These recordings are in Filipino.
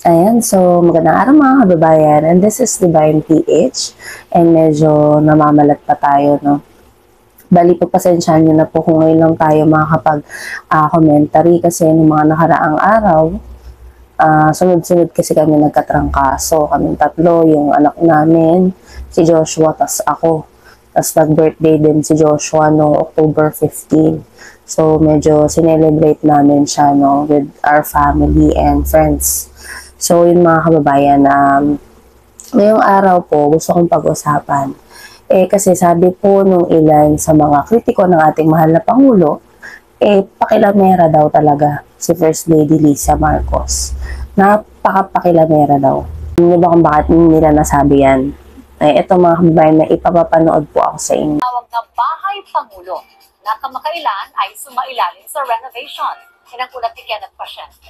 Ayan, so magandang araw mga kababayan, and this is Divine PH, and medyo namamalat pa tayo, no? Bali po, pasensyahan nyo na po kung ngayon lang tayo makakapag-commentary kasi nung mga nakaraang araw, sunod-sunod kasi kami nagkatrangkaso, kaming tatlo, yung anak namin, si Joshua, tas ako. Tas nag-birthday din si Joshua no October 15. So medyo sinelebrate namin siya no with our family and friends. So yun mga kababayan, ngayong araw po gusto kong pag-usapan. Kasi sabi po nung ilan sa mga kritiko ng ating mahal na Pangulo, pakilamera daw talaga si First Lady Lisa Marcos. Napaka-pakilamera daw. Hindi ba kung bakit nila nasabi yan? Ito mga kababayan, na ipapapanood po ako sa inyo. Tawag na Bahay Pangulo na kamakailan ay sumailalim sa renovation. Kinangkulat ni Kenneth Pasyente.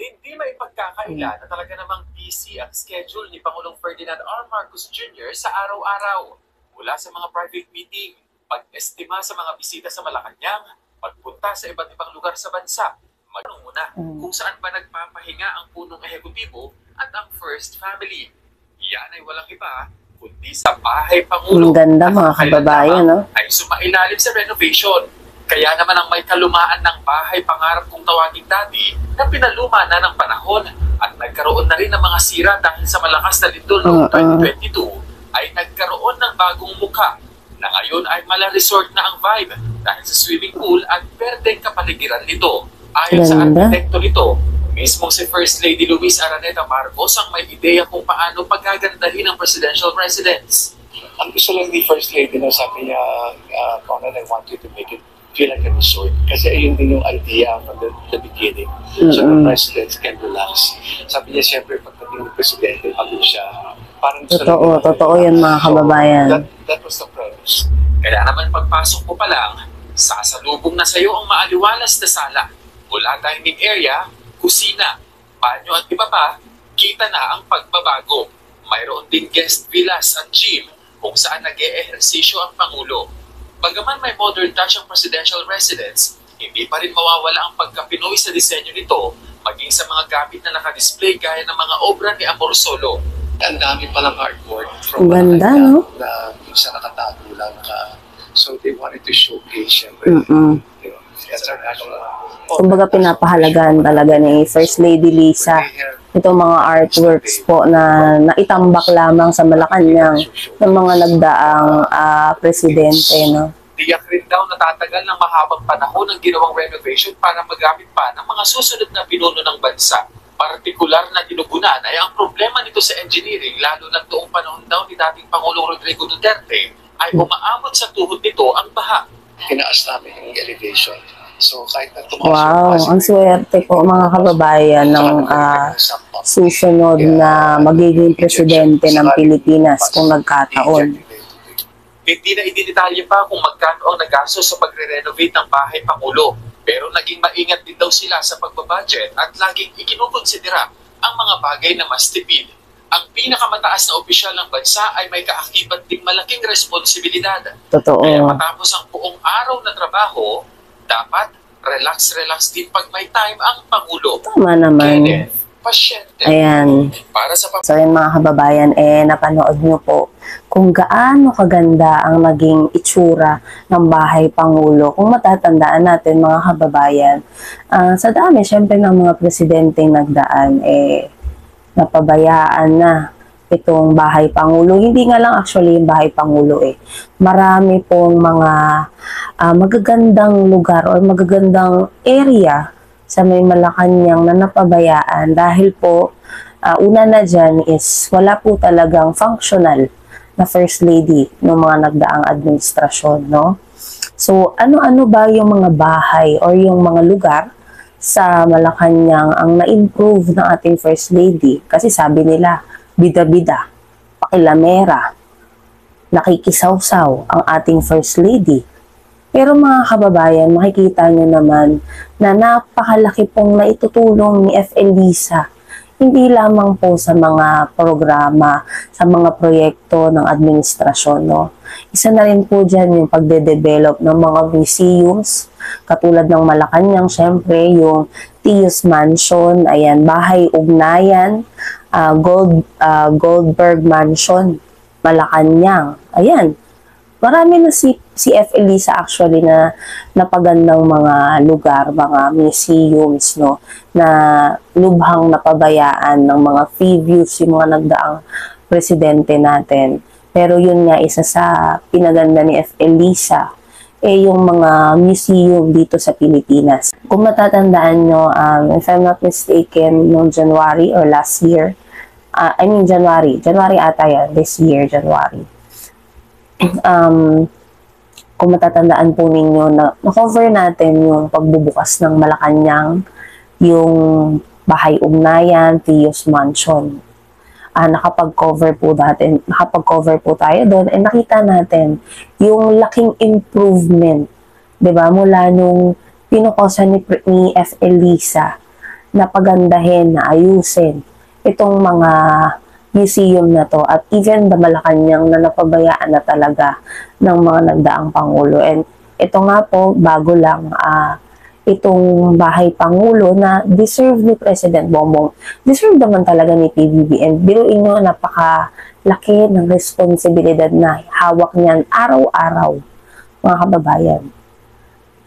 Hindi maipagkakaila na talaga namang busy ang schedule ni Pangulong Ferdinand R. Marcos Jr. sa araw-araw. Mula sa mga private meeting, pag-estima sa mga bisita sa Malacanang, pagpunta sa iba't ibang lugar sa bansa. Magtanong muna kung saan ba nagpapahinga ang punong ehekutibo at ang First Family. Yan ay walang iba kundi sa Bahay Pangulo. Ang ganda mga kababayan, no? Ay sumailalim sa renovation. Kaya naman ang may kalumaan ng bahay pangarap kung tawagin dati na pinaluma na ng panahon at nagkaroon na rin ng mga sira dahil sa malakas na lindol noong 2022 ay nagkaroon ng bagong muka na ngayon ay mala-resort na ang vibe dahil sa swimming pool at berdeng kapaligiran nito. Ayon sa arkitekto nito, mismo si First Lady Luis Araneta Marcos ang may ideya kung paano paggagandahin ang presidential residence. Ang gusto lang ni First Lady na sabi niya, Conan, I want you to make it feel like a resort. Kasi ayun din yung idea from the beginning. So the president can relax. Sabi niya, siyempre, pagdating ng presidente, pagod siya. Parang Totoo yan mga kababayan. That was the premise. Kaya naman pagpasok mo pa lang, sasalubong na sa iyo ang maaliwalas na sala. Mula dining area, kusina, banyo at iba pa, kita na ang pagbabago. Mayroon din guest villas at gym kung saan nag-e-ehersisyo ang Pangulo. Bagaman may modern touch ang presidential residence, hindi pa rin mawawala ang pagka-Pinoy sa disenyo nito, maging sa mga gamit na nakadisplay gaya ng mga obra ni Amor Solo. Ang dami palang artwork from ganda, no? Na isa nakatago lang ka. So they wanted to showcase, syempre. That's our national. Kumbaga pinapahalagaan talaga ni First Lady Lisa itong mga artworks po na naitambak lamang sa Malacanang ng mga nagdaang presidente, no? Tiyak rin daw natatagal ng mahabang panahon ang ginawang renovation para magamit pa ng mga susunod na pinuno ng bansa. Partikular na tinugunan ay ang problema nito sa engineering, lalo na noong panahon daw ni dating Pangulong Rodrigo Duterte ay umaabot sa tuhod nito ang baha. Tinaas namin yung elevation. So kahit na Wow, ang swerte po mga kababayan ng susunod na magiging presidente ng Pilipinas kung nagkataon. Hindi na idinitalye pa kung magkano ang nagastos sa pagre-renovate ng Bahay Pangulo. Pero naging maingat din daw sila sa pagbabudget at laging ikinukonsidera ang mga bagay na mas tipid. Ang pinakamataas na opisyal ng bansa ay may kaakibat ding malaking responsibilidad. Totoo. Kaya matapos ang buong araw na trabaho, dapat relax din pag may time ang Pangulo. Tama naman. Kenneth Pasyente. Ayan. Para sa So yun mga kababayan, napanood nyo po kung gaano kaganda ang naging itsura ng Bahay Pangulo. Kung matatandaan natin mga kababayan, sa dami syempre ng mga presidenteng nagdaan, napabayaan na itong Bahay Pangulo. Hindi nga lang actually yung Bahay Pangulo Marami pong mga magagandang lugar or magagandang area sa may Malacanang na napabayaan dahil po una na dyan is wala po talagang functional na First Lady ng mga nagdaang administrasyon, no? So, ano-ano ba yung mga bahay or yung mga lugar sa Malacanang ang na-improve ng ating First Lady? Kasi sabi nila, bida-bida, pakilamera, nakikisawsaw ang ating First Lady. Pero mga kababayan, makikita nyo naman na napakalaki pong naitutulong ni F. Elisa hindi lamang po sa mga programa, sa mga proyekto ng administrasyon, no? Isa na rin po dyan yung pagde-develop ng mga museums, katulad ng Malacanang, syempre, yung Tios Mansion, ayan, Bahay Ugnayan, Goldberg Mansion, Malacanang, ayan. Marami na si F. Elisa actually na napagandang mga lugar, mga museums, no, na lubhang napabayaan ng mga previous, yung mga nagdaang presidente natin. Pero yun nga, isa sa pinaganda ni F. Elisa, yung mga museum dito sa Pilipinas. Kung matatandaan nyo, if I'm not mistaken, noong January or last year, January ata yan, this year, January. Kung matatandaan po ninyo, na-cover natin yung pagbubukas ng Malacanang, yung Bahay Ugnayan, Tios Mansion. Nakapag-cover po tayo doon, and nakita natin yung laking improvement, 'di ba? Mula nung pinukosan ni F. Elisa na pagandahin, na ayusin itong mga museum na to, at even the Malacanang na napabayaan na talaga ng mga nagdaang Pangulo. And ito nga po, bago lang, itong Bahay Pangulo na deserve ni President Bongbong, deserve naman talaga ni PBBM. Biruin nyo, napakalaki ng responsibilidad na hawak niyan araw-araw, mga kababayan.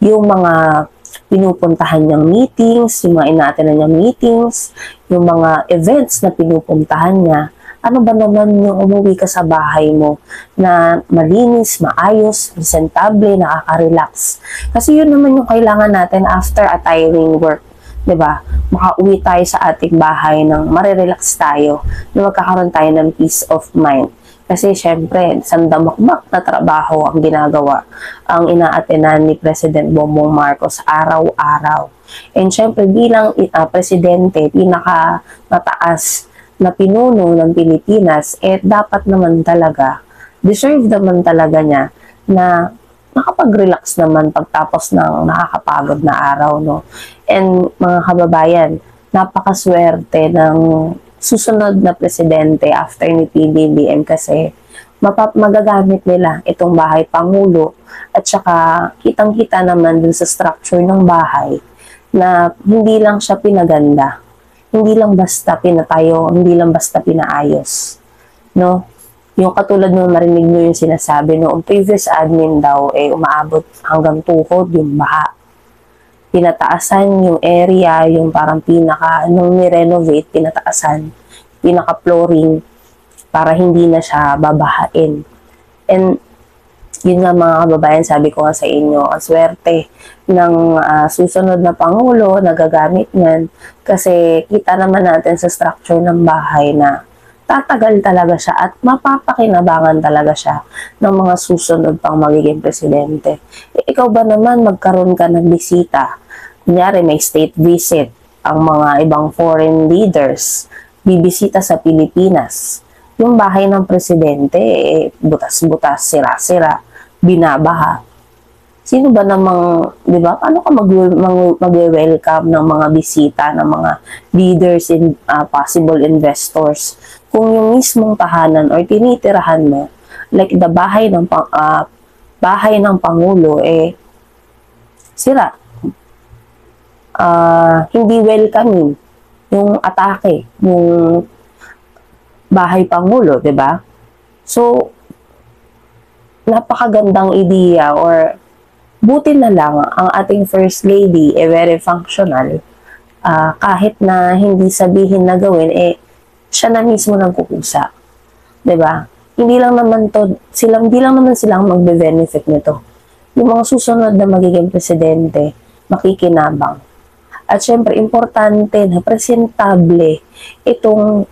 Yung mga pinupuntahan niyang meetings, yung mga inaatenan niyang meetings, yung mga events na pinupuntahan niya, ano ba naman yung umuwi ka sa bahay mo na malinis, maayos, presentable, nakaka-relax. Kasi yun naman yung kailangan natin after a tiring work. 'Di ba? Makauwi tayo sa ating bahay nang marirelax tayo, na magkakaroon tayo ng peace of mind. Kasi syempre, sandamakmak na trabaho ang ginagawa, ang inaatenan ni President Bongbong Marcos araw-araw. And syempre, bilang presidente, pinaka mataas na pinuno ng Pilipinas, dapat naman talaga, deserve naman talaga niya na nakapag-relax naman pagtapos ng nakakapagod na araw, no? And mga kababayan, napakaswerte ng susunod na presidente after ni PBBM kasi magagamit nila itong Bahay Pangulo, at saka kitang-kita naman dun sa structure ng bahay na hindi lang siya pinaganda, hindi lang basta pinatayo, hindi lang basta pinaayos, no? Yung katulad nung marinig nyo yung sinasabi noong previous admin daw, umaabot hanggang tuhod yung baha. Pinataasan yung area, yung parang nung ni-renovate, pinataasan, pinaka-flooring, para hindi na siya babahain. And yun nga mga kababayan, sabi ko nga sa inyo, ang swerte ng susunod na Pangulo na gagamit niyan, kasi kita naman natin sa structure ng bahay na tatagal talaga siya at mapapakinabangan talaga siya ng mga susunod pang magiging presidente. Ikaw ba naman magkaroon ka ng bisita? Kunyari may state visit, ang mga ibang foreign leaders bibisita sa Pilipinas. Yung bahay ng presidente, butas-butas, sira-sira, binabaha. Sino ba namang, di ba, paano ka mag-welcome ng mga bisita, ng mga leaders and possible investors kung yung mismong tahanan or tinitirahan mo, like the bahay ng Pangulo, sira. Hindi welcoming yung atake, yung Bahay Pangulo, di ba? So, napakagandang ideya, or buti na lang ang ating First Lady very functional, kahit na hindi sabihin na gawin, siya na mismo nagkukusa, 'di ba? Hindi lang naman silang magbe-benefit nito. Yung mga susunod na magiging presidente, makikinabang. At syempre, importante na presentable itong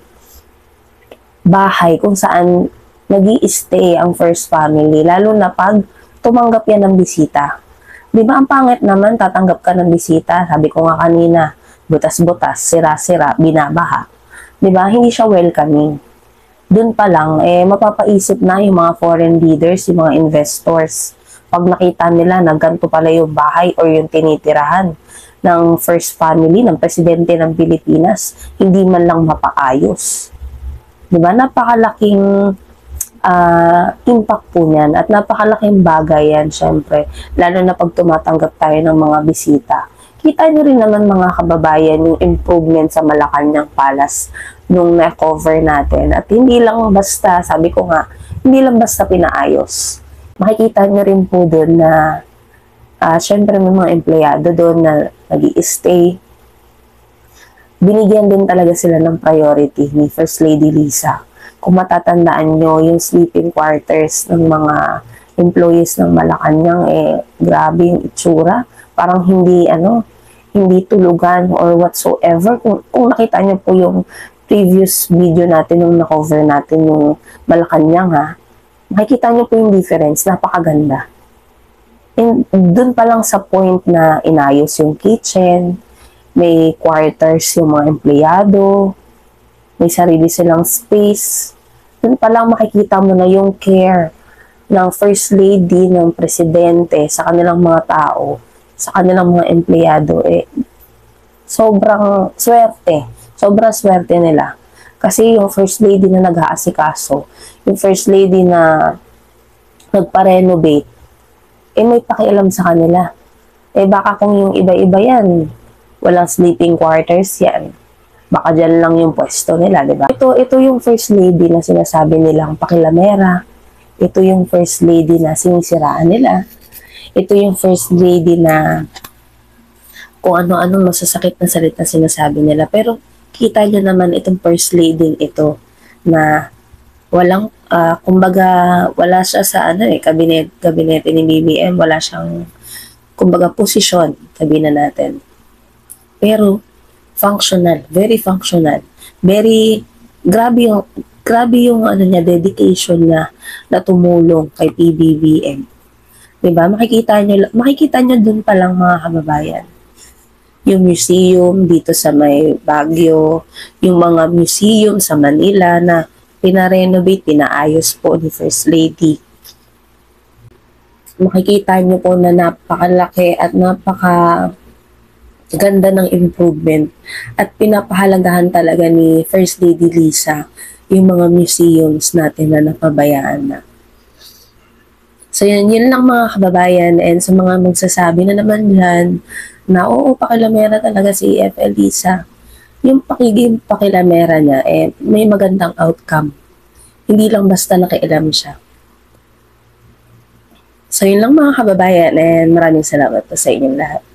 bahay kung saan nag-i-stay ang first family, lalo na pag tumanggap yan ng bisita. Di ba ang pangit naman, tatanggap ka ng bisita, sabi ko nga kanina, butas-butas, sira-sira, binabaha. Di ba? Hindi siya welcoming. Doon pa lang, mapapaisip na yung mga foreign leaders, yung mga investors. Pag nakita nila na ganito pala yung bahay or yung tinitirahan ng first family, ng presidente ng Pilipinas, hindi man lang mapaayos. Diba? Napakalaking impact po niyan at napakalaking bagay yan, syempre. Lalo na pag tumatanggap tayo ng mga bisita. Kita nyo rin naman mga kababayan yung improvement sa Malacanang Palace nung na-cover natin. At hindi lang basta, sabi ko nga, hindi lang basta pinaayos. Makikita nyo rin po doon na syempre may mga empleyado doon na nag-i-stay. Binigyan din talaga sila ng priority ni First Lady Liza. Kung matatandaan nyo, yung sleeping quarters ng mga employees ng Malacanang, grabe yung itsura. Parang hindi tulugan or whatsoever. Kung nakita nyo po yung previous video natin, nung na-cover natin yung Malacanang, makikita nyo po yung difference. Napakaganda. And dun pa lang sa point na inayos yung kitchen, may quarters yung mga empleyado, may sarili silang space. Dun pa lang makikita mo na yung care ng First Lady, ng Presidente sa kanilang mga tao, sa kanilang mga empleyado. Sobrang swerte. Sobrang swerte nila. Kasi yung First Lady na nag-aasikaso, yung First Lady na nagpa-renovate, may pakialam sa kanila. Baka kung yung iba-iba yan, walang sleeping quarters yan. Baka dyan lang yung pwesto nila, di ba? Ito yung First Lady na sinasabi nilang pakilamera. Ito yung First Lady na sinisiraan nila. Ito yung First Lady na kung ano-anong masasakit na salita sinasabi nila. Pero kita nyo naman itong First Lady ito na walang, kumbaga, wala siya sa kabinete ni BBM, wala siyang, kumbaga, posisyon, sabihin na natin. Pero, functional, very functional. Grabe yung dedication niya na tumulong kay PBBM. Diba? Makikita nyo dun pa lang mga kababayan. Yung museum dito sa may Baguio, yung mga museum sa Manila na pinarenovate, pinaayos po ni First Lady. Makikita nyo po na napakalaki at napakaganda ng improvement at pinapahalagahan talaga ni First Lady Liza yung mga museums natin na napabayaan na. So yun lang mga kababayan, and sa mga magsasabi na naman dyan na oo, pakilamera talaga si FL Liza. Yung pakilamera niya, may magandang outcome. Hindi lang basta nakialam siya. So, yun lang mga kababayan, and maraming salamat po sa inyong lahat.